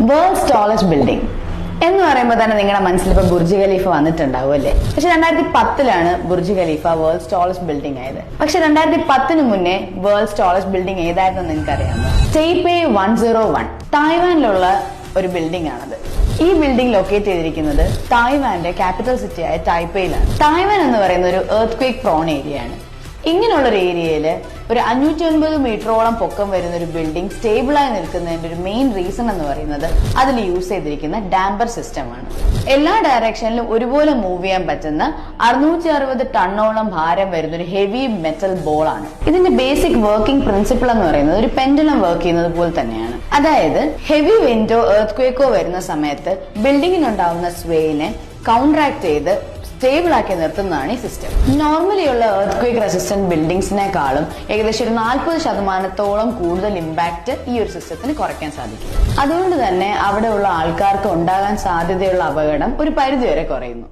Worlds tallest building എന്ന് പറയുമ്പോൾ തന്നെ നിങ്ങളുടെ മനസ്സിൽ ഇപ്പൊ ബുർജ് ഖലീഫ വന്നിട്ടുണ്ടാവും അല്ലേ? പക്ഷെ 2010 Burj Khalifa world's tallest building ആയത്. പക്ഷെ 2010 മുന്നേ വേൾഡ്സ് ടോളസ്റ്റ് ബിൽഡിംഗ് ഏതായിരുന്നു നിങ്ങൾക്ക് അറിയാമോ? ടൈപേയ് 101 തായ്വാനിലുള്ള ഒരു ബിൽഡിംഗ് ആണത്. ഈ ബിൽഡിംഗ് ലൊക്കേറ്റ് ചെയ്തിരിക്കുന്നത് തായ്വാന്റെ ക്യാപിറ്റൽ സിറ്റിയായ ടൈപേയിലാണ്. തായ്വാൻ എന്ന് പറയുന്ന ഒരു എർത്ത് ക്വേക്ക് പ്രോൺ ഏരിയ ആണ്. ഇങ്ങനെയുള്ള ഒരു ഏരിയയില് ഒരു 509 മീറ്ററോളം പൊക്കം വരുന്ന ഒരു ബിൽഡിംഗ് സ്റ്റേബിളായി നിൽക്കുന്നതിന്റെ ഒരു മെയിൻ റീസൺ എന്ന് പറയുന്നത് അതിൽ യൂസ് ചെയ്തിരിക്കുന്ന ഡാമ്പർ സിസ്റ്റമാണ്. എല്ലാ ഡയറക്ഷനിലും ഒരുപോലെ മൂവ് ചെയ്യാൻ പറ്റുന്ന 660 ടണ്ണോളം ഭാരം വരുന്ന ഒരു ഹെവി മെറ്റൽ ബോൾ ആണ്. ഇതിന്റെ ബേസിക് വർക്കിംഗ് പ്രിൻസിപ്പിൾ എന്ന് പറയുന്നത് ഒരു പെൻഡുലം വർക്ക് ചെയ്യുന്നത് പോലെ തന്നെയാണ്. അതായത് ഹെവി വിൻഡോ എർത്ത് ക്വേക്കോ വരുന്ന സമയത്ത് ബിൽഡിങ്ങിനുണ്ടാവുന്ന സ്വേയിനെ കൗണ്ടറാക്ട് ചെയ്ത് സ്റ്റേബിൾ ആക്കി നിർത്തുന്നതാണ് ഈ സിസ്റ്റം. നോർമലി ഉള്ള എർത്ത് ക്വേക്ക് റെസിസ്റ്റന്റ് ബിൽഡിംഗ്സിനെക്കാളും ഏകദേശം ഒരു 40% കൂടുതൽ ഇമ്പാക്ട് ഈ ഒരു സിസ്റ്റത്തിന് കുറയ്ക്കാൻ സാധിക്കും. അതുകൊണ്ട് തന്നെ അവിടെയുള്ള ആൾക്കാർക്ക് ഉണ്ടാകാൻ സാധ്യതയുള്ള അപകടം ഒരു പരിധിവരെ കുറയുന്നു.